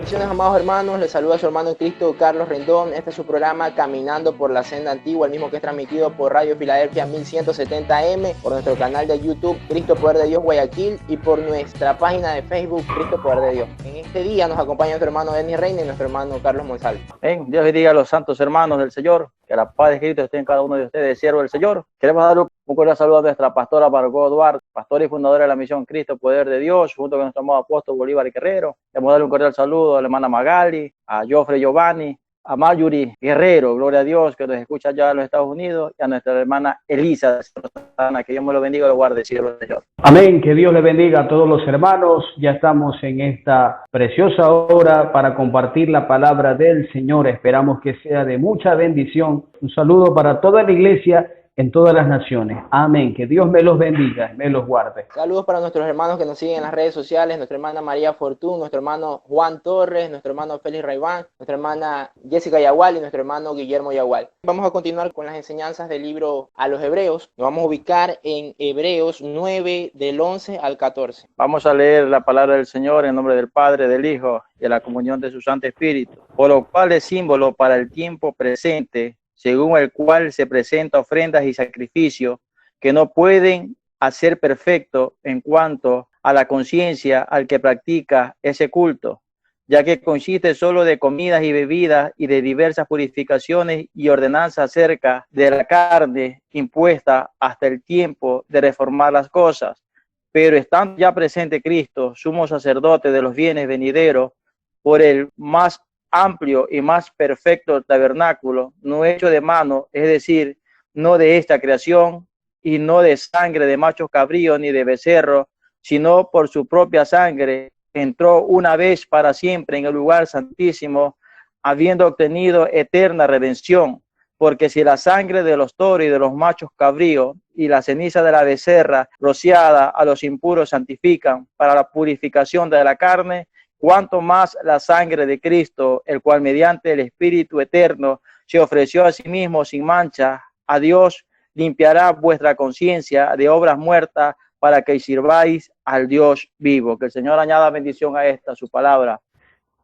Bendiciones, amados hermanos, les saluda su hermano en Cristo, Carlos Rendón. Este es su programa Caminando por la Senda Antigua, el mismo que es transmitido por Radio Filadelfia 1170M, por nuestro canal de YouTube Cristo Poder de Dios Guayaquil y por nuestra página de Facebook Cristo Poder de Dios. En este día nos acompaña nuestro hermano Denis Reina y nuestro hermano Carlos Monsalve. Dios bendiga a los santos hermanos del Señor, que la paz de Cristo esté en cada uno de ustedes, siervo del Señor. Queremos dar un cordial saludo a nuestra pastora Margot Duarte, pastora y fundadora de la misión Cristo Poder de Dios, junto con nuestro amado apóstol Bolívar Guerrero. Queremos darle un cordial saludo a la hermana Magali, a Joffrey Giovanni, a Marjorie Guerrero, gloria a Dios, que nos escucha allá en los Estados Unidos, y a nuestra hermana Elisa, que Dios me lo bendiga y lo guarde, siervo del Señor. Amén, que Dios le bendiga a todos los hermanos. Ya estamos en esta preciosa hora para compartir la palabra del Señor. Esperamos que sea de mucha bendición. Un saludo para toda la iglesia en todas las naciones. Amén. Que Dios me los bendiga, me los guarde. Saludos para nuestros hermanos que nos siguen en las redes sociales, nuestra hermana María Fortún, nuestro hermano Juan Torres, nuestro hermano Félix Raiván, nuestra hermana Jessica Yagual y nuestro hermano Guillermo Yagual. Vamos a continuar con las enseñanzas del libro a los Hebreos. Nos vamos a ubicar en Hebreos 9, del 11 al 14. Vamos a leer la palabra del Señor en nombre del Padre, del Hijo y de la comunión de su Santo Espíritu. Por lo cual es símbolo para el tiempo presente, según el cual se presenta ofrendas y sacrificios que no pueden hacer perfecto en cuanto a la conciencia al que practica ese culto, ya que consiste solo de comidas y bebidas y de diversas purificaciones y ordenanzas acerca de la carne impuesta hasta el tiempo de reformar las cosas. Pero estando ya presente Cristo, sumo sacerdote de los bienes venideros, por el más amplio y más perfecto tabernáculo, no hecho de mano, es decir, no de esta creación, y no de sangre de machos cabríos ni de becerros, sino por su propia sangre, entró una vez para siempre en el lugar santísimo, habiendo obtenido eterna redención. Porque si la sangre de los toros y de los machos cabríos y la ceniza de la becerra rociada a los impuros santifican para la purificación de la carne, cuanto más la sangre de Cristo, el cual mediante el Espíritu eterno se ofreció a sí mismo sin mancha a Dios, limpiará vuestra conciencia de obras muertas para que sirváis al Dios vivo. Que el Señor añada bendición a esta, su palabra.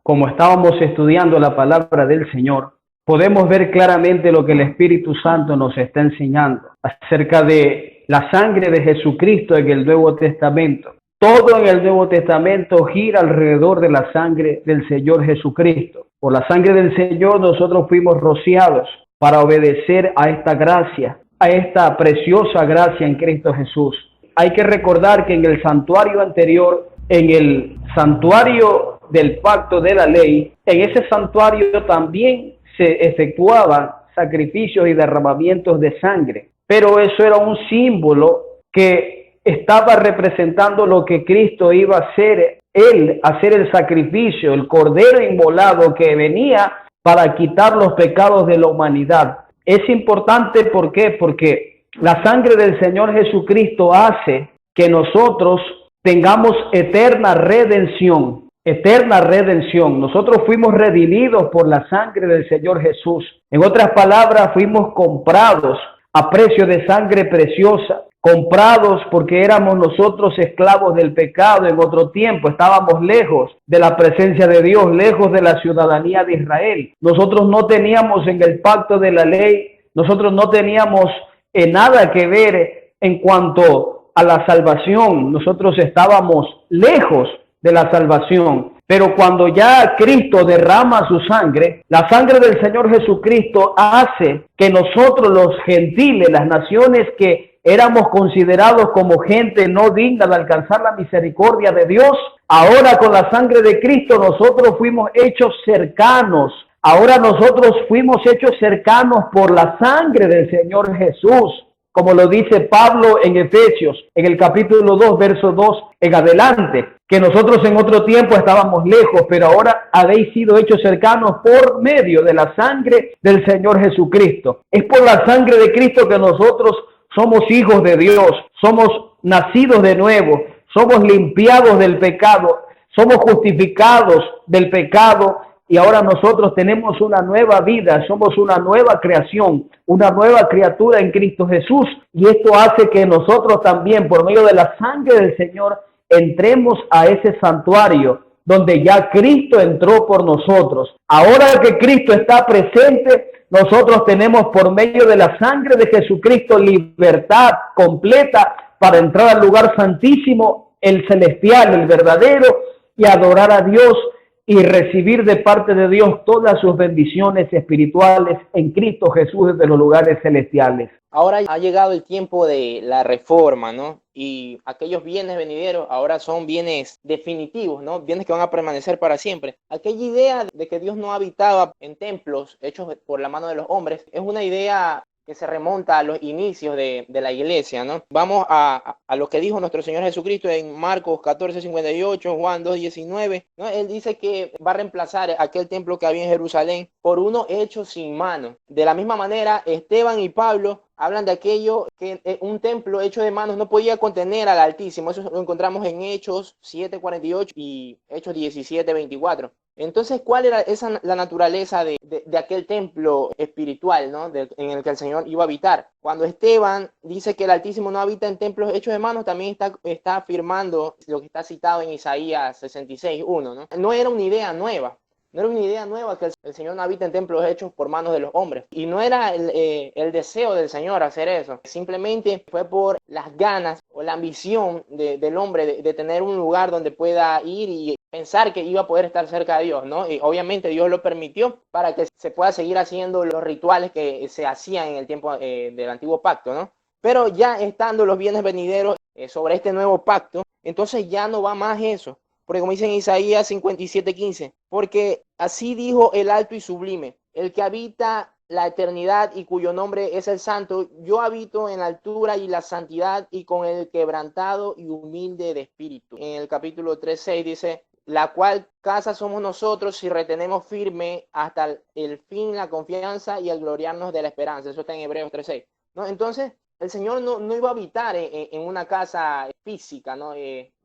Como estábamos estudiando la palabra del Señor, podemos ver claramente lo que el Espíritu Santo nos está enseñando acerca de la sangre de Jesucristo en el Nuevo Testamento. Todo en el Nuevo Testamento gira alrededor de la sangre del Señor Jesucristo. Por la sangre del Señor nosotros fuimos rociados para obedecer a esta gracia, a esta preciosa gracia en Cristo Jesús. Hay que recordar que en el santuario anterior, en el santuario del pacto de la ley, en ese santuario también se efectuaban sacrificios y derramamientos de sangre. Pero eso era un símbolo que estaba representando lo que Cristo iba a hacer, Él hacer el sacrificio, el cordero inmolado que venía para quitar los pecados de la humanidad. Es importante, ¿por qué? Porque la sangre del Señor Jesucristo hace que nosotros tengamos eterna redención. Eterna redención. Nosotros fuimos redimidos por la sangre del Señor Jesús. En otras palabras, fuimos comprados a precio de sangre preciosa. Comprados porque éramos nosotros esclavos del pecado en otro tiempo, estábamos lejos de la presencia de Dios, lejos de la ciudadanía de Israel. Nosotros no teníamos en el pacto de la ley, nosotros no teníamos nada que ver en cuanto a la salvación, nosotros estábamos lejos de la salvación. Pero cuando ya Cristo derrama su sangre, la sangre del Señor Jesucristo hace que nosotros los gentiles, las naciones que éramos considerados como gente no digna de alcanzar la misericordia de Dios, ahora con la sangre de Cristo nosotros fuimos hechos cercanos. Ahora nosotros fuimos hechos cercanos por la sangre del Señor Jesús, como lo dice Pablo en Efesios, en el capítulo 2, verso 2 en adelante, que nosotros en otro tiempo estábamos lejos, pero ahora habéis sido hechos cercanos por medio de la sangre del Señor Jesucristo. Es por la sangre de Cristo que nosotros somos hijos de Dios, somos nacidos de nuevo, somos limpiados del pecado, somos justificados del pecado y ahora nosotros tenemos una nueva vida, somos una nueva creación, una nueva criatura en Cristo Jesús. Y esto hace que nosotros también, por medio de la sangre del Señor, entremos a ese santuario donde ya Cristo entró por nosotros. Ahora que Cristo está presente, nosotros tenemos por medio de la sangre de Jesucristo libertad completa para entrar al lugar santísimo, el celestial, el verdadero, y adorar a Dios y recibir de parte de Dios todas sus bendiciones espirituales en Cristo Jesús desde los lugares celestiales. Ahora ha llegado el tiempo de la reforma, ¿no? Y aquellos bienes venideros ahora son bienes definitivos, ¿no? Bienes que van a permanecer para siempre. Aquella idea de que Dios no habitaba en templos hechos por la mano de los hombres es una idea que se remonta a los inicios de la iglesia, ¿no? Vamos a lo que dijo nuestro Señor Jesucristo en Marcos 14:58, Juan 2:19, ¿no? Él dice que va a reemplazar aquel templo que había en Jerusalén por uno hecho sin mano. De la misma manera, Esteban y Pablo hablan de aquello que un templo hecho de manos no podía contener al Altísimo. Eso lo encontramos en Hechos 7:48 y Hechos 17:24. Entonces, ¿cuál era la naturaleza de aquel templo espiritual, ¿no? En el que el Señor iba a habitar? Cuando Esteban dice que el Altísimo no habita en templos hechos de manos, también está afirmando lo que está citado en Isaías 66:1, ¿no? No era una idea nueva. No era una idea nueva que el Señor no habita en templos hechos por manos de los hombres. Y no era el deseo del Señor hacer eso. Simplemente fue por las ganas o la ambición del hombre de tener un lugar donde pueda ir y pensar que iba a poder estar cerca de Dios, ¿no? Y obviamente Dios lo permitió para que se pueda seguir haciendo los rituales que se hacían en el tiempo del antiguo pacto, ¿no? Pero ya estando los bienes venideros sobre este nuevo pacto, entonces ya no va más eso. Porque como dice en Isaías 57:15, porque así dijo el alto y sublime, el que habita la eternidad y cuyo nombre es el santo, yo habito en la altura y la santidad y con el quebrantado y humilde de espíritu. En el capítulo 3:6 dice, la cual casa somos nosotros si retenemos firme hasta el fin la confianza y el gloriarnos de la esperanza. Eso está en Hebreos 3:6, ¿no? Entonces, el Señor no iba a habitar en una casa física, ¿no?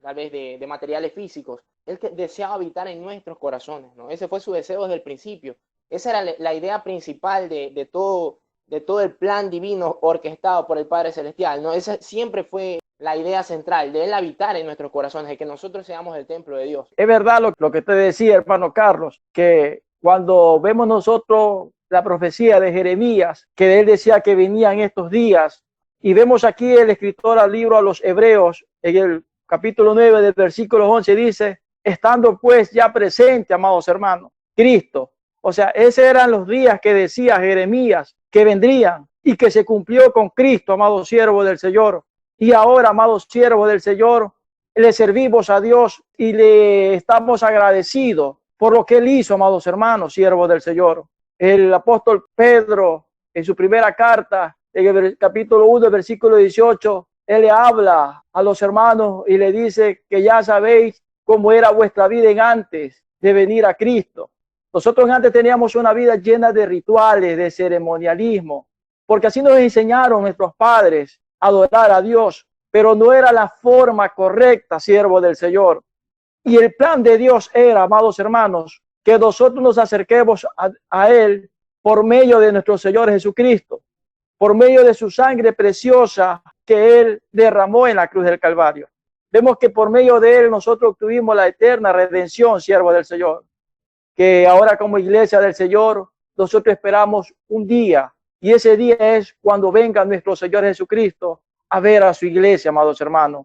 Tal vez de materiales físicos. Él deseaba habitar en nuestros corazones, ¿no? Ese fue su deseo desde el principio. Esa era la idea principal de todo el plan divino orquestado por el Padre Celestial, ¿no? Esa siempre fue la idea central de Él habitar en nuestros corazones, de que nosotros seamos el templo de Dios. Es verdad lo que te decía, hermano Carlos, que cuando vemos nosotros la profecía de Jeremías, que él decía que venían estos días, y vemos aquí el escritor al libro a los Hebreos, en el capítulo 9 del versículo 11, dice, estando pues ya presente, amados hermanos, Cristo. O sea, esos eran los días que decía Jeremías que vendrían y que se cumplió con Cristo, amados siervos del Señor. Y ahora, amados siervos del Señor, le servimos a Dios y le estamos agradecidos por lo que Él hizo, amados hermanos, siervos del Señor. El apóstol Pedro, en su primera carta, en el capítulo 1, versículo 18, él le habla a los hermanos y le dice que ya sabéis cómo era vuestra vida en antes de venir a Cristo. Nosotros antes teníamos una vida llena de rituales, de ceremonialismo, porque así nos enseñaron nuestros padres a adorar a Dios, pero no era la forma correcta, siervo del Señor. Y el plan de Dios era, amados hermanos, que nosotros nos acerquemos a Él por medio de nuestro Señor Jesucristo, por medio de su sangre preciosa que Él derramó en la cruz del Calvario. Vemos que por medio de Él nosotros obtuvimos la eterna redención, siervo del Señor, que ahora como iglesia del Señor nosotros esperamos un día, y ese día es cuando venga nuestro Señor Jesucristo a ver a su iglesia, amados hermanos.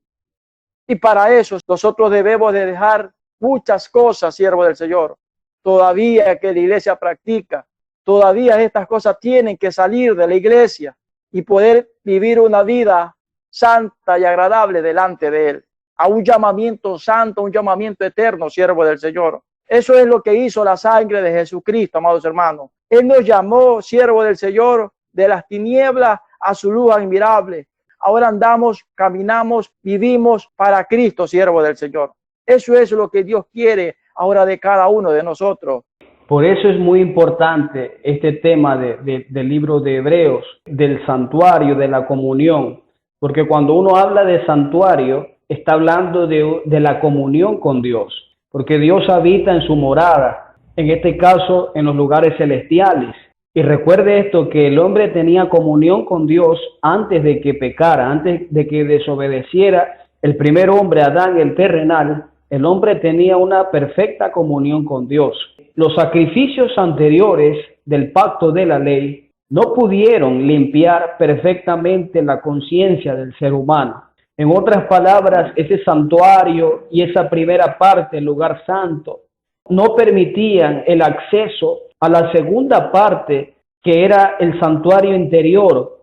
Y para eso nosotros debemos de dejar muchas cosas, siervo del Señor, todavía que la iglesia practica. Todavía estas cosas tienen que salir de la iglesia y poder vivir una vida santa y agradable delante de Él. A un llamamiento santo, un llamamiento eterno, siervo del Señor. Eso es lo que hizo la sangre de Jesucristo, amados hermanos. Él nos llamó, siervo del Señor, de las tinieblas a su luz admirable. Ahora andamos, caminamos, vivimos para Cristo, siervo del Señor. Eso es lo que Dios quiere ahora de cada uno de nosotros. Por eso es muy importante este tema del libro de Hebreos, del santuario, de la comunión, porque cuando uno habla de santuario, está hablando de la comunión con Dios, porque Dios habita en su morada, en este caso en los lugares celestiales. Y recuerde esto, que el hombre tenía comunión con Dios antes de que pecara, antes de que desobedeciera el primer hombre, Adán, el terrenal. El hombre tenía una perfecta comunión con Dios. Los sacrificios anteriores del pacto de la ley no pudieron limpiar perfectamente la conciencia del ser humano. En otras palabras, ese santuario y esa primera parte, el lugar santo, no permitían el acceso a la segunda parte, que era el santuario interior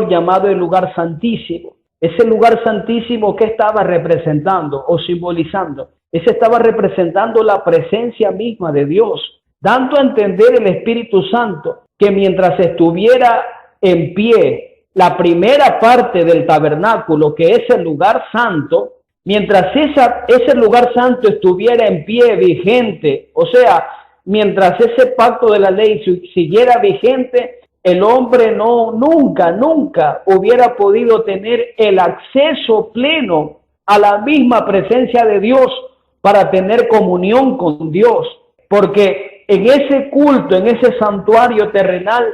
llamado el lugar santísimo. Ese lugar santísimo, ¿qué estaba representando o simbolizando? Ese estaba representando la presencia misma de Dios, dando a entender el Espíritu Santo que mientras estuviera en pie la primera parte del tabernáculo, que es el lugar santo, mientras ese lugar santo estuviera en pie, vigente, o sea, mientras ese pacto de la ley siguiera vigente, el hombre nunca hubiera podido tener el acceso pleno a la misma presencia de Dios para tener comunión con Dios, porque en ese culto, en ese santuario terrenal,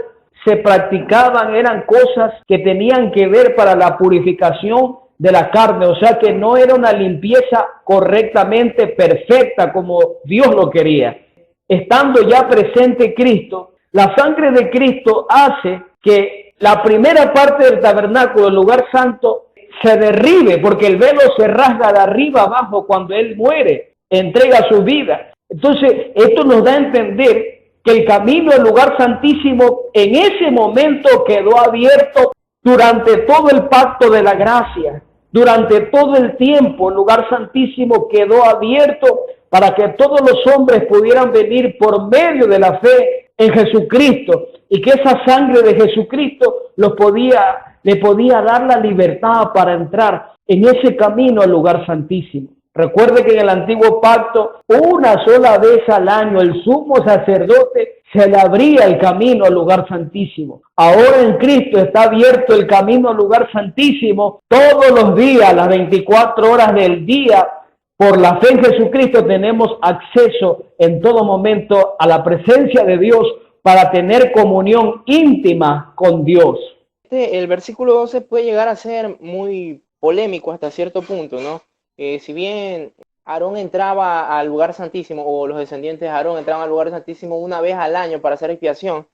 se practicaban, eran cosas que tenían que ver para la purificación de la carne, o sea que no era una limpieza correctamente perfecta como Dios lo quería. Estando ya presente Cristo, la sangre de Cristo hace que la primera parte del tabernáculo, el lugar santo, se derribe, porque el velo se rasga de arriba abajo cuando Él muere, entrega su vida. Entonces, esto nos da a entender que el camino al lugar santísimo en ese momento quedó abierto durante todo el pacto de la gracia. Durante todo el tiempo, el lugar santísimo quedó abierto para que todos los hombres pudieran venir por medio de la fe en Jesucristo, y que esa sangre de Jesucristo le podía dar la libertad para entrar en ese camino al lugar santísimo. Recuerde que en el antiguo pacto, una sola vez al año, el sumo sacerdote se le abría el camino al lugar santísimo. Ahora en Cristo está abierto el camino al lugar santísimo todos los días, las 24 horas del día. Por la fe en Jesucristo tenemos acceso en todo momento a la presencia de Dios para tener comunión íntima con Dios. El versículo 12 puede llegar a ser muy polémico hasta cierto punto, ¿no? Si bien Aarón entraba al lugar santísimo, o los descendientes de Aarón entraban al lugar santísimo una vez al año para hacer expiación,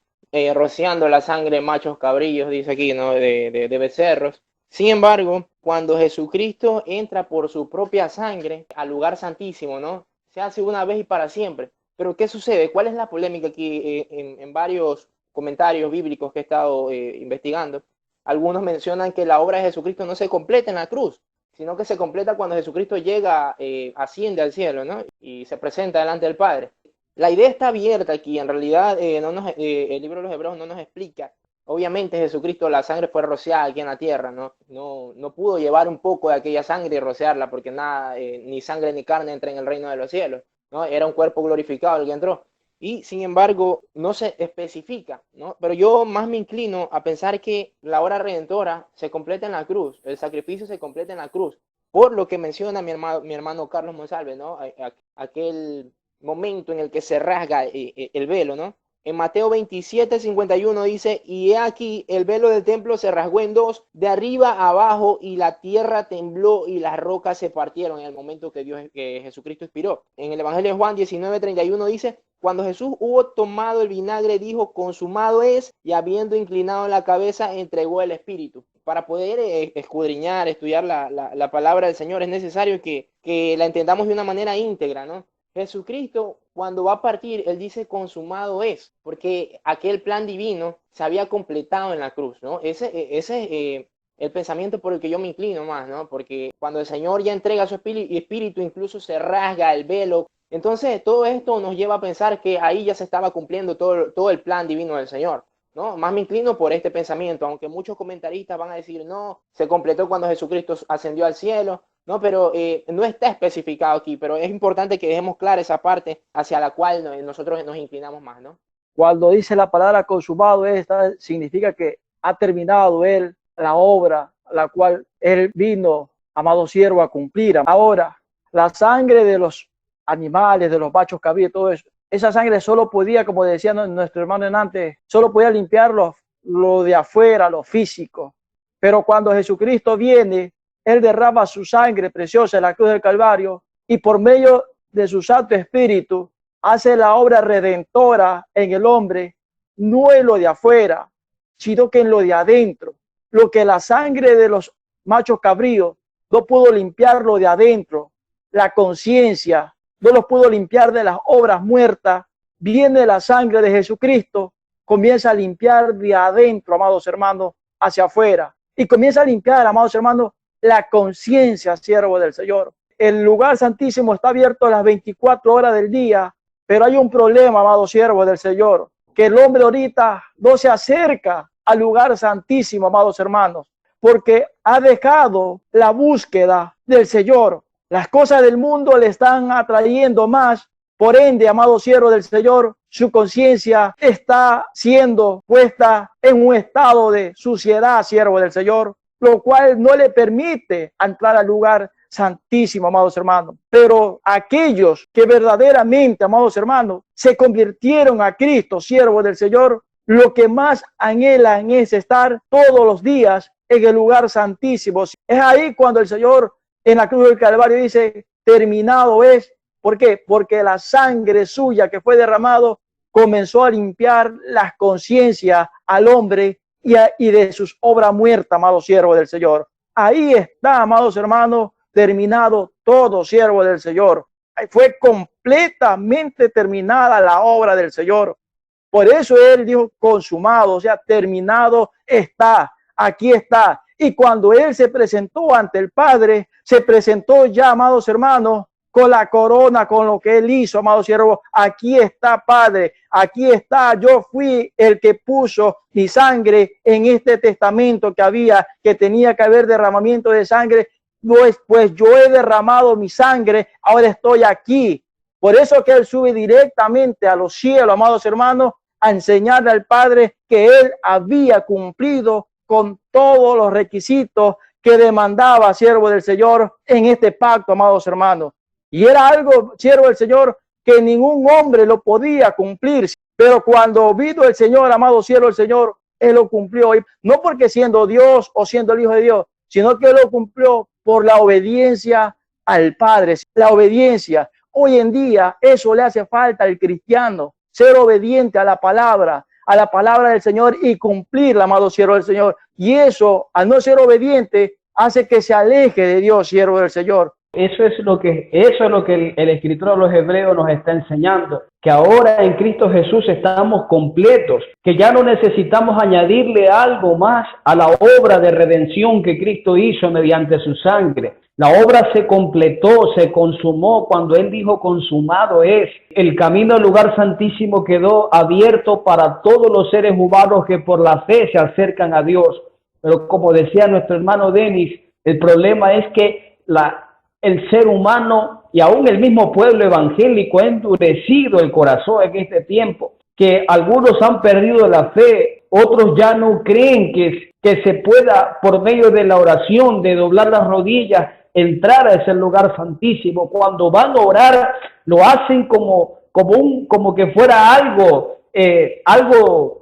rociando la sangre de machos cabrillos, dice aquí, ¿no? de becerros. Sin embargo, cuando Jesucristo entra por su propia sangre al lugar santísimo, ¿no? Se hace una vez y para siempre. Pero ¿qué sucede? ¿Cuál es la polémica aquí? En varios comentarios bíblicos que he estado investigando, algunos mencionan que la obra de Jesucristo no se completa en la cruz, sino que se completa cuando Jesucristo llega, asciende al cielo, ¿no? Y se presenta delante del Padre. La idea está abierta aquí, en realidad el libro de los Hebreos no nos explica. Obviamente Jesucristo, la sangre fue rociada aquí en la tierra, ¿no? No pudo llevar un poco de aquella sangre y rociarla, porque nada, ni sangre ni carne entra en el reino de los cielos, ¿no? Era un cuerpo glorificado el que entró. Y sin embargo no se especifica, ¿no? Pero yo más me inclino a pensar que la obra redentora se completa en la cruz, el sacrificio se completa en la cruz, por lo que menciona mi hermano Carlos Monsalve, ¿no? Aquel momento en el que se rasga el velo, ¿no? En Mateo 27:51 dice: y he aquí el velo del templo se rasgó en dos, de arriba a abajo, y la tierra tembló y las rocas se partieron en el momento que Jesucristo expiró. En el Evangelio de Juan 19:31 dice: cuando Jesús hubo tomado el vinagre, dijo: consumado es, y habiendo inclinado la cabeza, entregó el espíritu. Para poder escudriñar, estudiar la palabra del Señor, es necesario que la entendamos de una manera íntegra, ¿no? Jesucristo, cuando va a partir, Él dice: consumado es, porque aquel plan divino se había completado en la cruz, ¿no? Ese es el pensamiento por el que yo me inclino más, ¿no? Porque cuando el Señor ya entrega su espíritu, incluso se rasga el velo. Entonces, todo esto nos lleva a pensar que ahí ya se estaba cumpliendo todo el plan divino del Señor, ¿no? Más me inclino por este pensamiento, aunque muchos comentaristas van a decir: no, se completó cuando Jesucristo ascendió al cielo. No, pero no está especificado aquí, pero es importante que dejemos clara esa parte hacia la cual nosotros nos inclinamos más, ¿no? Cuando dice la palabra consumado, esta significa que ha terminado Él la obra, la cual Él vino, amado siervo, a cumplir. Ahora, la sangre de los animales, de los machos cabríos, todo eso, esa sangre solo podía, como decía nuestro hermano en antes, solo podía limpiar lo de afuera, lo físico. Pero cuando Jesucristo viene, Él derrama su sangre preciosa en la cruz del Calvario y por medio de su Santo Espíritu hace la obra redentora en el hombre, no en lo de afuera, sino que en lo de adentro. Lo que la sangre de los machos cabríos no pudo limpiar lo de adentro, la conciencia, no los pudo limpiar de las obras muertas, viene la sangre de Jesucristo, comienza a limpiar de adentro, amados hermanos, hacia afuera. Y comienza a limpiar, amados hermanos, la conciencia, siervo del Señor. El lugar santísimo está abierto las 24 horas del día, pero hay un problema, amado siervo del Señor, que el hombre ahorita no se acerca al lugar santísimo, amados hermanos, porque ha dejado la búsqueda del Señor. Las cosas del mundo le están atrayendo más. Por ende, amado siervo del Señor, su conciencia está siendo puesta en un estado de suciedad, siervo del Señor, lo cual no le permite entrar al lugar santísimo, amados hermanos. Pero aquellos que verdaderamente, amados hermanos, se convirtieron a Cristo, siervo del Señor, lo que más anhelan es estar todos los días en el lugar santísimo. Es ahí cuando el Señor en la cruz del Calvario dice, terminado es. ¿Por qué? Porque la sangre suya que fue derramado comenzó a limpiar las conciencias al hombre y de sus obras muertas, amado siervo del Señor. Ahí está, amados hermanos, terminado todo, siervo del Señor. Fue completamente terminada la obra del Señor. Por eso él dijo consumado, o sea, terminado está, aquí está. Y cuando él se presentó ante el Padre, se presentó ya, amados hermanos, con la corona, con lo que él hizo, amado siervo. Aquí está, Padre, aquí está. Yo fui el que puso mi sangre en este testamento que tenía que haber derramamiento de sangre. Pues yo he derramado mi sangre, ahora estoy aquí. Por eso que él sube directamente a los cielos, amados hermanos, a enseñarle al Padre que él había cumplido con todos los requisitos que demandaba, siervo del Señor, en este pacto, amados hermanos. Y era algo, siervo del Señor, que ningún hombre lo podía cumplir. Pero cuando vino el Señor, amado siervo del Señor, él lo cumplió. Y no porque siendo Dios o siendo el Hijo de Dios, sino que lo cumplió por la obediencia al Padre. La obediencia. Hoy en día eso le hace falta al cristiano. Ser obediente a la palabra del Señor y cumplirla, amado siervo del Señor. Y eso, al no ser obediente, hace que se aleje de Dios, siervo del Señor. Eso es lo que el escritor de los Hebreos nos está enseñando, que ahora en Cristo Jesús estamos completos, que ya no necesitamos añadirle algo más a la obra de redención que Cristo hizo mediante su sangre. La obra se completó, se consumó cuando Él dijo consumado es. El camino al lugar santísimo quedó abierto para todos los seres humanos que por la fe se acercan a Dios. Pero como decía nuestro hermano Denis, el problema es que el ser humano y aún el mismo pueblo evangélico ha endurecido el corazón en este tiempo, que algunos han perdido la fe, otros ya no creen que se pueda por medio de la oración, de doblar las rodillas, entrar a ese lugar santísimo. Cuando van a orar, lo hacen como que fuera algo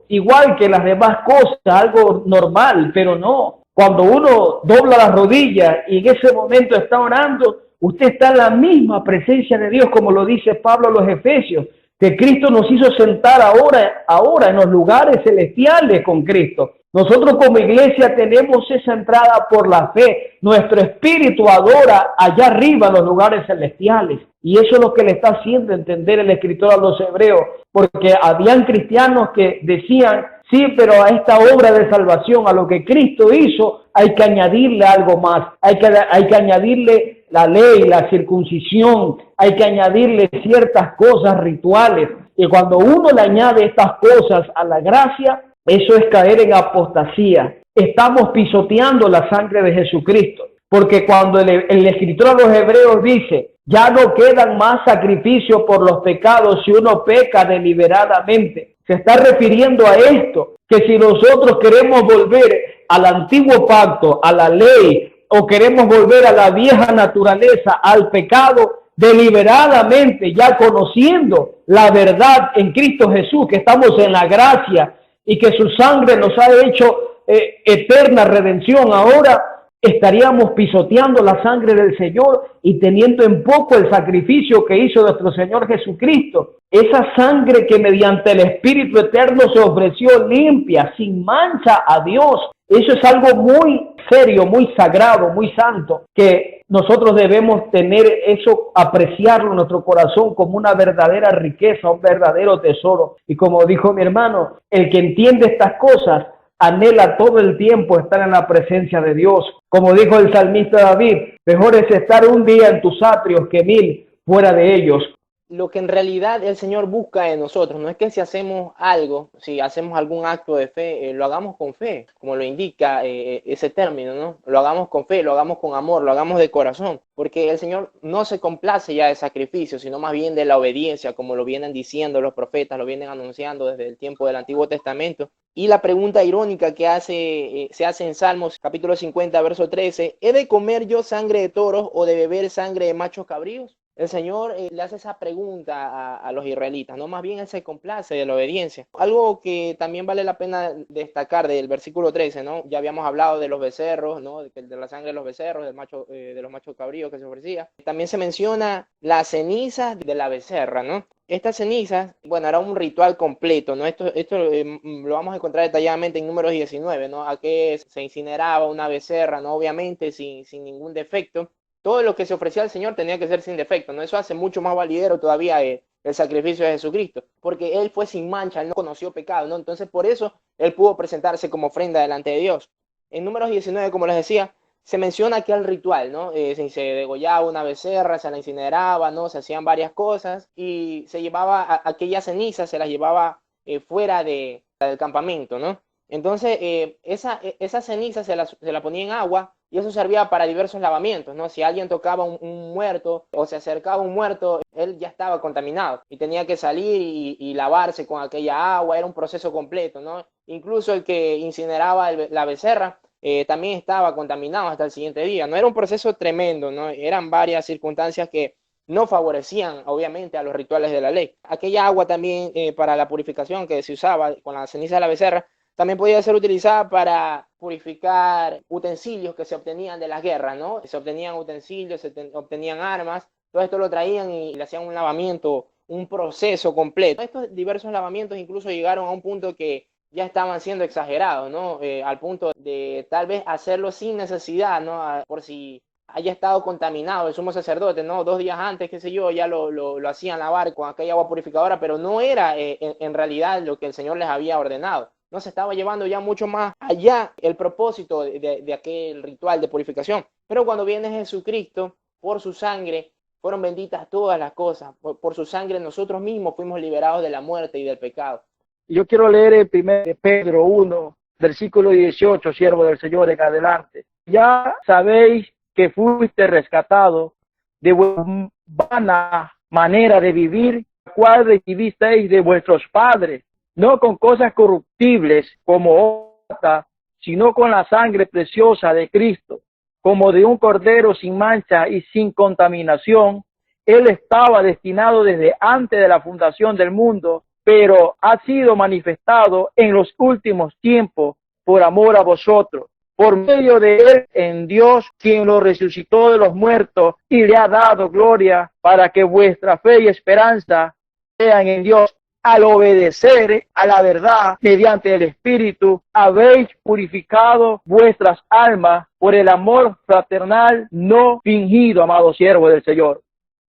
igual que las demás cosas, algo normal, pero no. Cuando uno dobla las rodillas y en ese momento está orando, usted está en la misma presencia de Dios, como lo dice Pablo a los Efesios, que Cristo nos hizo sentar ahora en los lugares celestiales con Cristo. Nosotros como iglesia tenemos esa entrada por la fe. Nuestro espíritu adora allá arriba en los lugares celestiales. Y eso es lo que le está haciendo entender el escritor a los hebreos. Porque habían cristianos que decían, sí, pero a esta obra de salvación, a lo que Cristo hizo, hay que añadirle algo más. Hay que añadirle la ley, la circuncisión. Hay que añadirle ciertas cosas rituales. Y cuando uno le añade estas cosas a la gracia, eso es caer en apostasía. Estamos pisoteando la sangre de Jesucristo. Porque cuando el escritor a los hebreos dice, ya no quedan más sacrificios por los pecados si uno peca deliberadamente, se está refiriendo a esto, que si nosotros queremos volver al antiguo pacto, a la ley, o queremos volver a la vieja naturaleza, al pecado, deliberadamente, ya conociendo la verdad en Cristo Jesús, que estamos en la gracia, y que su sangre nos ha hecho eterna redención. Ahora estaríamos pisoteando la sangre del Señor y teniendo en poco el sacrificio que hizo nuestro Señor Jesucristo. Esa sangre que mediante el Espíritu Eterno se ofreció limpia, sin mancha a Dios. Eso es algo muy serio, muy sagrado, muy santo, que nosotros debemos tener eso, apreciarlo en nuestro corazón como una verdadera riqueza, un verdadero tesoro. Y como dijo mi hermano, el que entiende estas cosas anhela todo el tiempo estar en la presencia de Dios. Como dijo el salmista David, mejor es estar un día en tus atrios que 1000 fuera de ellos. Lo que en realidad el Señor busca de nosotros no es que si hacemos algo, si hacemos algún acto de fe, lo hagamos con fe, como lo indica ese término, ¿no? Lo hagamos con fe, lo hagamos con amor, lo hagamos de corazón, porque el Señor no se complace ya de sacrificio, sino más bien de la obediencia, como lo vienen diciendo los profetas, lo vienen anunciando desde el tiempo del Antiguo Testamento. Y la pregunta irónica que se hace en Salmos capítulo 50, verso 13, ¿he de comer yo sangre de toros o de beber sangre de machos cabríos? El Señor le hace esa pregunta a los israelitas, ¿no? Más bien Él se complace de la obediencia. Algo que también vale la pena destacar del versículo 13, ¿no? Ya habíamos hablado de los becerros, ¿no? De la sangre de los becerros, de los machos cabríos que se ofrecía. También se menciona las cenizas de la becerra, ¿no? Estas cenizas, bueno, era un ritual completo, ¿no? Esto lo vamos a encontrar detalladamente en Números 19, ¿no? A que se incineraba una becerra, ¿no? Obviamente sin ningún defecto. Todo lo que se ofrecía al Señor tenía que ser sin defecto, ¿no? Eso hace mucho más validero todavía el sacrificio de Jesucristo, porque Él fue sin mancha, Él no conoció pecado, ¿no? Entonces, por eso Él pudo presentarse como ofrenda delante de Dios. En Números 19, como les decía, se menciona aquel ritual, ¿no? Se degollaba una becerra, se la incineraba, ¿no? Se hacían varias cosas y se llevaba aquellas cenizas, se las llevaba fuera del campamento, ¿no? Entonces, esa ceniza se la ponía en agua y eso servía para diversos lavamientos, ¿no? Si alguien tocaba un muerto o se acercaba a un muerto, él ya estaba contaminado y tenía que salir y lavarse con aquella agua, era un proceso completo, ¿no? Incluso el que incineraba la becerra también estaba contaminado hasta el siguiente día, ¿no? Era un proceso tremendo, ¿no? Eran varias circunstancias que no favorecían, obviamente, a los rituales de la ley. Aquella agua también para la purificación que se usaba con la ceniza de la becerra, también podía ser utilizada para purificar utensilios que se obtenían de las guerras, ¿no? Se obtenían utensilios, se obtenían armas, todo esto lo traían y le hacían un lavamiento, un proceso completo. Estos diversos lavamientos incluso llegaron a un punto que ya estaban siendo exagerados, ¿no? Al punto de tal vez hacerlo sin necesidad, ¿no? Por si haya estado contaminado el sumo sacerdote, ¿no? 2 días antes, qué sé yo, ya lo hacían lavar con aquella agua purificadora, pero no era en realidad lo que el Señor les había ordenado. No, se estaba llevando ya mucho más allá el propósito de aquel ritual de purificación. Pero cuando viene Jesucristo, por su sangre, fueron benditas todas las cosas. Por su sangre nosotros mismos fuimos liberados de la muerte y del pecado. Yo quiero leer el 1 Pedro 1, versículo 18, siervo del Señor, en adelante. Ya sabéis que fuiste rescatado de vuestra vana manera de vivir, la cual recibisteis de vuestros padres, no con cosas corruptibles como oro, sino con la sangre preciosa de Cristo, como de un cordero sin mancha y sin contaminación. Él estaba destinado desde antes de la fundación del mundo, pero ha sido manifestado en los últimos tiempos por amor a vosotros, por medio de él en Dios, quien lo resucitó de los muertos y le ha dado gloria, para que vuestra fe y esperanza sean en Dios. Al obedecer a la verdad mediante el Espíritu, habéis purificado vuestras almas por el amor fraternal no fingido, amados siervos del Señor.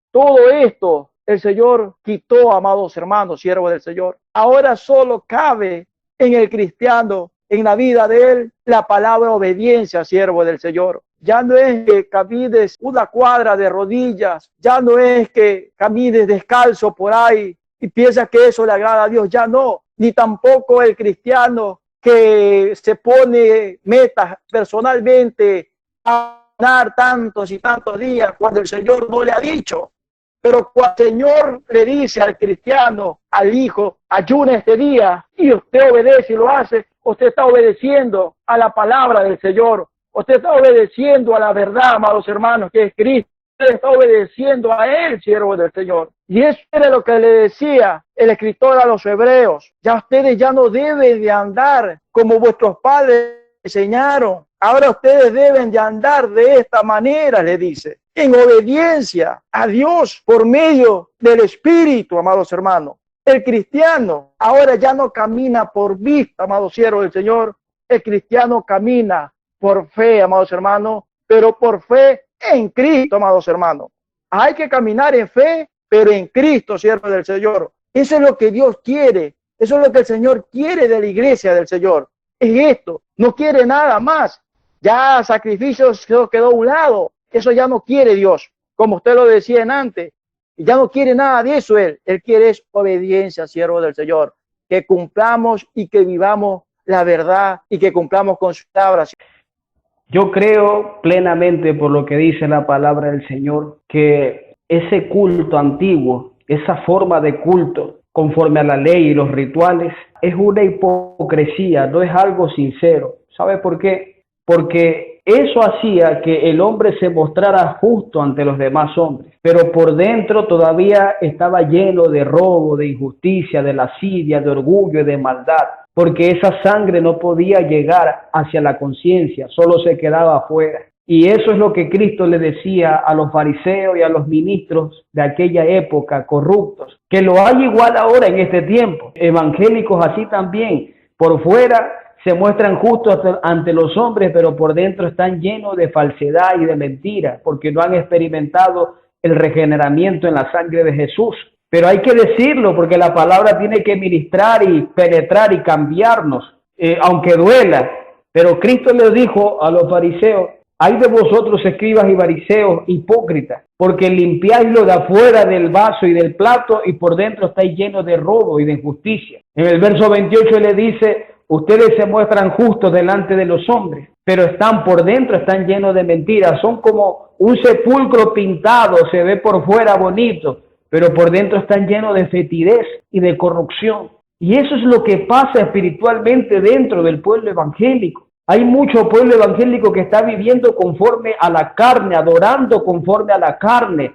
Todo esto el Señor quitó, amados hermanos, siervos del Señor. Ahora solo cabe en el cristiano, en la vida de él, la palabra obediencia, siervo del Señor. Ya no es que camines una cuadra de rodillas, ya no es que camines descalzo por ahí y piensas que eso le agrada a Dios, ya no. Ni tampoco el cristiano que se pone metas personalmente a ganar tantos y tantos días cuando el Señor no le ha dicho. Pero cuando el Señor le dice al cristiano, al hijo, ayuna este día, y usted obedece y lo hace, usted está obedeciendo a la palabra del Señor. Usted está obedeciendo a la verdad, amados hermanos, que es Cristo. Usted está obedeciendo a Él, siervo del Señor. Y eso era lo que le decía el escritor a los hebreos. Ya ustedes ya no deben de andar como vuestros padres enseñaron, Ahora ustedes deben de andar de esta manera, le dice, en obediencia a Dios por medio del Espíritu, amados hermanos. El cristiano ahora ya no camina por vista, amados siervos del Señor. El cristiano camina por fe, amados hermanos, pero por fe en Cristo, amados hermanos. Hay que caminar en fe, pero en Cristo, siervos del Señor. Eso es lo que Dios quiere. Eso es lo que el Señor quiere de la iglesia del Señor. Es esto. No quiere nada más. Ya sacrificios se quedó a un lado. Eso ya no quiere Dios. Como usted lo decía antes. Ya no quiere nada de eso Él. Él quiere es obediencia, siervo del Señor. Que cumplamos y que vivamos la verdad y que cumplamos con sus palabras. Yo creo plenamente por lo que dice la palabra del Señor, que ese culto antiguo, esa forma de culto conforme a la ley y los rituales, es una hipocresía, no es algo sincero. ¿Sabe por qué? Porque eso hacía que el hombre se mostrara justo ante los demás hombres, pero por dentro todavía estaba lleno de robo, de injusticia, de lascivia, de orgullo y de maldad, porque esa sangre no podía llegar hacia la conciencia, solo se quedaba afuera. Y eso es lo que Cristo le decía a los fariseos y a los ministros de aquella época corruptos, que lo hay igual ahora en este tiempo. Evangélicos así también, por fuera se muestran justos ante los hombres, pero por dentro están llenos de falsedad y de mentira, porque no han experimentado el regeneramiento en la sangre de Jesús. Pero hay que decirlo, porque la palabra tiene que ministrar y penetrar y cambiarnos, aunque duela. Pero Cristo le dijo a los fariseos: hay de vosotros, escribas y fariseos, hipócritas, porque limpiáis lo de afuera del vaso y del plato, y por dentro estáis llenos de robo y de injusticia. En el verso 28 le dice: ustedes se muestran justos delante de los hombres, pero están por dentro, están llenos de mentiras. Son como un sepulcro pintado, se ve por fuera bonito, pero por dentro están llenos de fetidez y de corrupción. Y eso es lo que pasa espiritualmente dentro del pueblo evangélico. Hay mucho pueblo evangélico que está viviendo conforme a la carne, adorando conforme a la carne.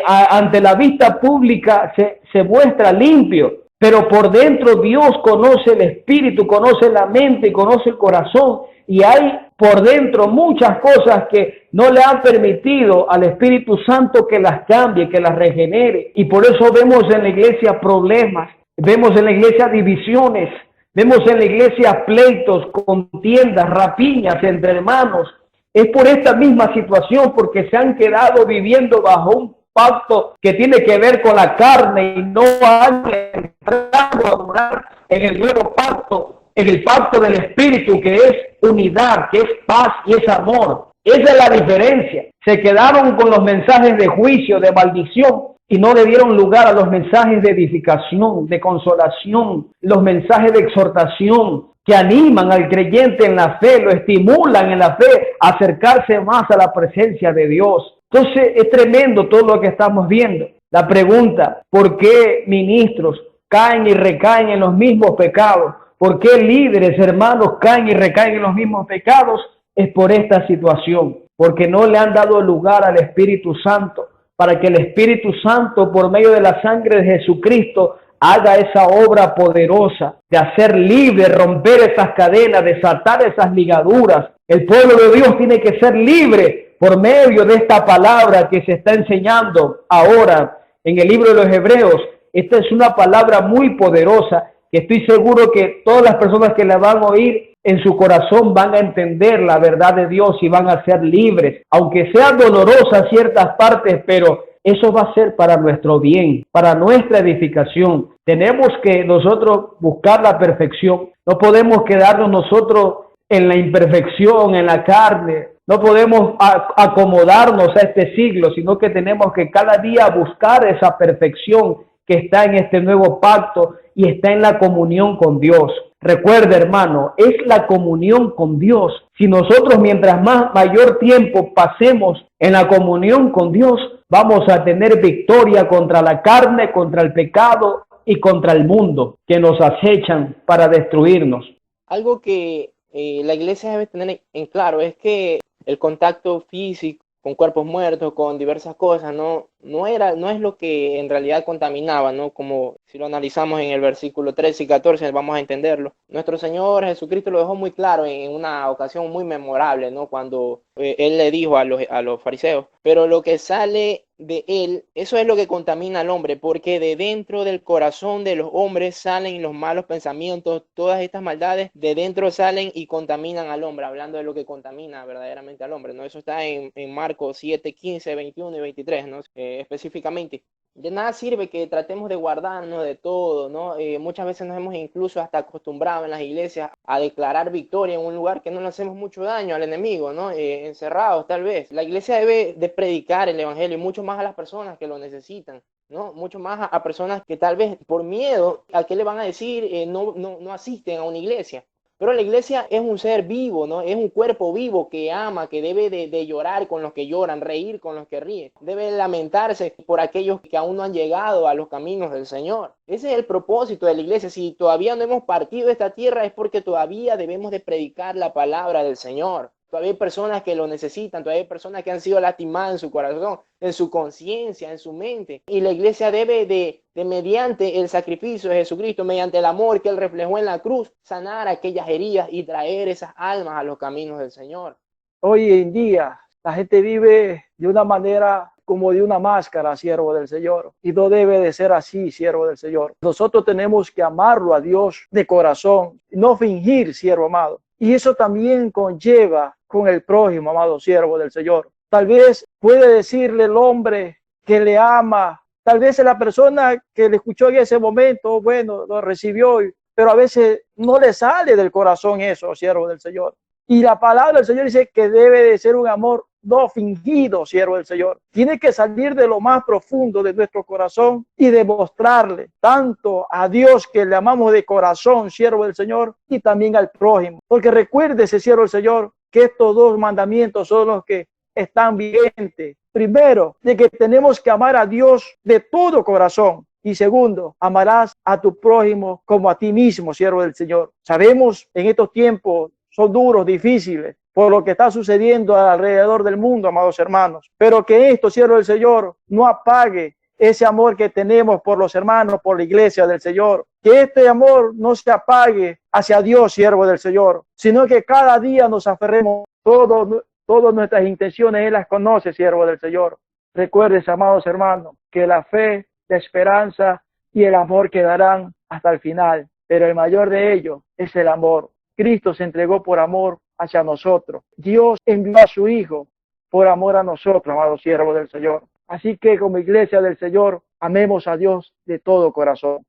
Ante la vista pública se muestra limpio, pero por dentro Dios conoce el espíritu, conoce la mente, conoce el corazón, y hay por dentro muchas cosas que no le han permitido al Espíritu Santo que las cambie, que las regenere. Y por eso vemos en la iglesia problemas, vemos en la iglesia divisiones, vemos en la iglesia pleitos, contiendas, rapiñas entre hermanos. Es por esta misma situación, porque se han quedado viviendo bajo un pacto que tiene que ver con la carne y no han entrado a adorar en el nuevo pacto, en el pacto del Espíritu, que es unidad, que es paz y es amor. Esa es la diferencia. Se quedaron con los mensajes de juicio, de maldición, y no le dieron lugar a los mensajes de edificación, de consolación, los mensajes de exhortación que animan al creyente en la fe, lo estimulan en la fe a acercarse más a la presencia de Dios. Entonces es tremendo todo lo que estamos viendo. La pregunta: ¿por qué ministros caen y recaen en los mismos pecados? ¿Por qué líderes, hermanos, caen y recaen en los mismos pecados? Es por esta situación, porque no le han dado lugar al Espíritu Santo, para que el Espíritu Santo, por medio de la sangre de Jesucristo, haga esa obra poderosa de hacer libre, romper esas cadenas, desatar esas ligaduras. El pueblo de Dios tiene que ser libre por medio de esta palabra que se está enseñando ahora en el libro de los Hebreos. Esta es una palabra muy poderosa que estoy seguro que todas las personas que la van a oír en su corazón van a entender la verdad de Dios y van a ser libres, aunque sea dolorosa ciertas partes, pero eso va a ser para nuestro bien, para nuestra edificación. Tenemos que nosotros buscar la perfección. No podemos quedarnos nosotros en la imperfección, en la carne. No podemos acomodarnos a este siglo, sino que tenemos que cada día buscar esa perfección que está en este nuevo pacto y está en la comunión con Dios. Recuerda, hermano, es la comunión con Dios. Si nosotros mientras mayor tiempo pasemos en la comunión con Dios, vamos a tener victoria contra la carne, contra el pecado y contra el mundo que nos acechan para destruirnos. Algo que la iglesia debe tener en claro es que el contacto físico con cuerpos muertos, con diversas cosas, no no es lo que en realidad contaminaba, ¿no? Como si lo analizamos en el versículo 13 y 14, vamos a entenderlo. Nuestro Señor Jesucristo lo dejó muy claro en una ocasión muy memorable, ¿no? Cuando Él le dijo a los fariseos, pero lo que sale de él, eso es lo que contamina al hombre, porque de dentro del corazón de los hombres salen los malos pensamientos, todas estas maldades de dentro salen y contaminan al hombre, hablando de lo que contamina verdaderamente al hombre, ¿no? Eso está en Marcos 7, 15, 21 y 23, ¿no? Específicamente. De nada sirve que tratemos de guardarnos de todo, ¿no? Muchas veces nos hemos incluso hasta acostumbrado en las iglesias a declarar victoria en un lugar que no le hacemos mucho daño al enemigo, ¿no? Encerrados tal vez. La iglesia debe de predicar el evangelio y mucho más a las personas que lo necesitan, ¿no? Mucho más a personas que tal vez por miedo a qué le van a decir no asisten a una iglesia. Pero la iglesia es un ser vivo, ¿no? Es un cuerpo vivo que ama, que debe de llorar con los que lloran, reír con los que ríen. Debe lamentarse por aquellos que aún no han llegado a los caminos del Señor. Ese es el propósito de la iglesia. Si todavía no hemos partido de esta tierra es porque todavía debemos de predicar la palabra del Señor. Todavía hay personas que lo necesitan, todavía hay personas que han sido lastimadas en su corazón, en su conciencia, en su mente. Y la iglesia debe de mediante el sacrificio de Jesucristo, mediante el amor que Él reflejó en la cruz, sanar aquellas heridas y traer esas almas a los caminos del Señor. Hoy en día la gente vive de una manera como de una máscara, siervo del Señor. Y no debe de ser así, siervo del Señor. Nosotros tenemos que amarlo a Dios de corazón, no fingir, siervo amado. Y eso también conlleva con el prójimo, amado siervo del Señor. Tal vez puede decirle el hombre que le ama, tal vez la persona que le escuchó en ese momento, bueno, lo recibió, pero a veces no le sale del corazón eso, siervo del Señor. Y la palabra del Señor dice que debe de ser un amor no fingido, siervo del Señor. Tiene que salir de lo más profundo de nuestro corazón y demostrarle tanto a Dios que le amamos de corazón, siervo del Señor, y también al prójimo. Porque recuérdese, siervo del Señor, que estos dos mandamientos son los que están vigentes. Primero, de que tenemos que amar a Dios de todo corazón. Y segundo, amarás a tu prójimo como a ti mismo, siervo del Señor. Sabemos en estos tiempos son duros, difíciles, por lo que está sucediendo alrededor del mundo, amados hermanos. Pero que esto, siervo del Señor, no apague ese amor que tenemos por los hermanos, por la iglesia del Señor. Que este amor no se apague hacia Dios, siervo del Señor, sino que cada día nos aferremos. Todas nuestras intenciones Él las conoce, siervo del Señor. Recuerdes, amados hermanos, que la fe, la esperanza y el amor quedarán hasta el final. Pero el mayor de ellos es el amor. Cristo se entregó por amor hacia nosotros. Dios envió a su Hijo por amor a nosotros, amados siervos del Señor. Así que como iglesia del Señor, amemos a Dios de todo corazón.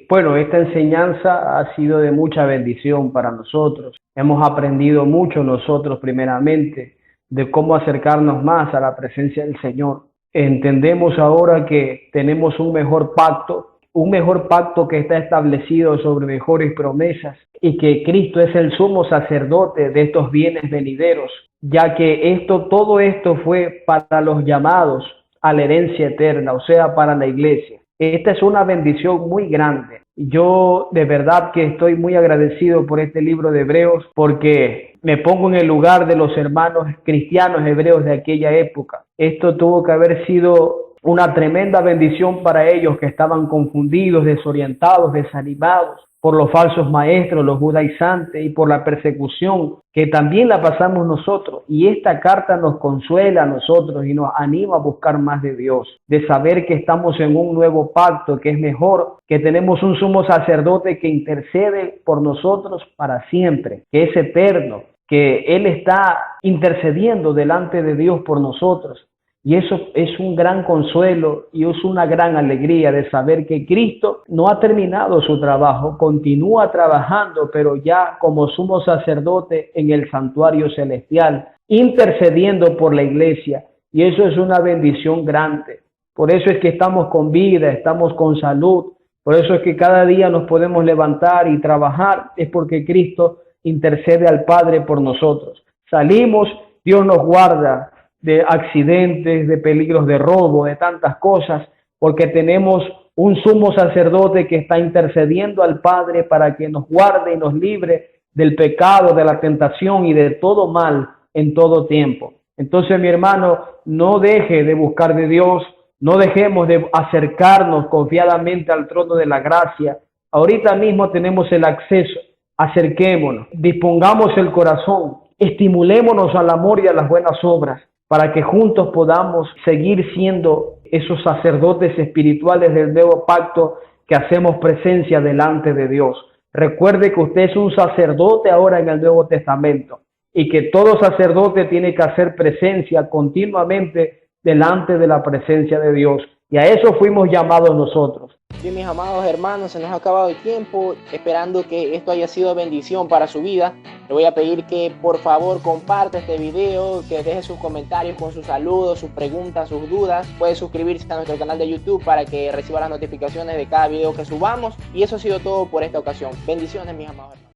Bueno, esta enseñanza ha sido de mucha bendición para nosotros. Hemos aprendido mucho nosotros primeramente de cómo acercarnos más a la presencia del Señor. Entendemos ahora que tenemos un mejor pacto que está establecido sobre mejores promesas y que Cristo es el sumo sacerdote de estos bienes venideros, ya que todo esto fue para los llamados a la herencia eterna, o sea, para la iglesia. Esta es una bendición muy grande. Yo de verdad que estoy muy agradecido por este libro de Hebreos, porque me pongo en el lugar de los hermanos cristianos hebreos de aquella época. Esto tuvo que haber sido una tremenda bendición para ellos, que estaban confundidos, desorientados, desanimados por los falsos maestros, los judaizantes, y por la persecución que también la pasamos nosotros. Y esta carta nos consuela a nosotros y nos anima a buscar más de Dios, de saber que estamos en un nuevo pacto que es mejor, que tenemos un sumo sacerdote que intercede por nosotros para siempre, que es eterno, que Él está intercediendo delante de Dios por nosotros. Y eso es un gran consuelo y es una gran alegría de saber que Cristo no ha terminado su trabajo, continúa trabajando, pero ya como sumo sacerdote en el santuario celestial, intercediendo por la iglesia. Y eso es una bendición grande. Por eso es que estamos con vida, estamos con salud. Por eso es que cada día nos podemos levantar y trabajar. Es porque Cristo intercede al Padre por nosotros. Salimos, Dios nos guarda de accidentes, de peligros de robo, de tantas cosas, porque tenemos un sumo sacerdote que está intercediendo al Padre para que nos guarde y nos libre del pecado, de la tentación y de todo mal en todo tiempo. Entonces, mi hermano, no deje de buscar de Dios, No dejemos de acercarnos confiadamente al trono de la gracia. Ahorita mismo tenemos el acceso. Acerquémonos, dispongamos el corazón, estimulémonos al amor y a las buenas obras para que juntos podamos seguir siendo esos sacerdotes espirituales del nuevo pacto que hacemos presencia delante de Dios. Recuerde que usted es un sacerdote ahora en el Nuevo Testamento y que todo sacerdote tiene que hacer presencia continuamente delante de la presencia de Dios. Y a eso fuimos llamados nosotros. Bien, mis amados hermanos, se nos ha acabado el tiempo, esperando que esto haya sido bendición para su vida. Le voy a pedir que por favor comparta este video, que deje sus comentarios con sus saludos, sus preguntas, sus dudas. Puede suscribirse a nuestro canal de YouTube para que reciba las notificaciones de cada video que subamos. Y eso ha sido todo por esta ocasión. Bendiciones, mis amados hermanos.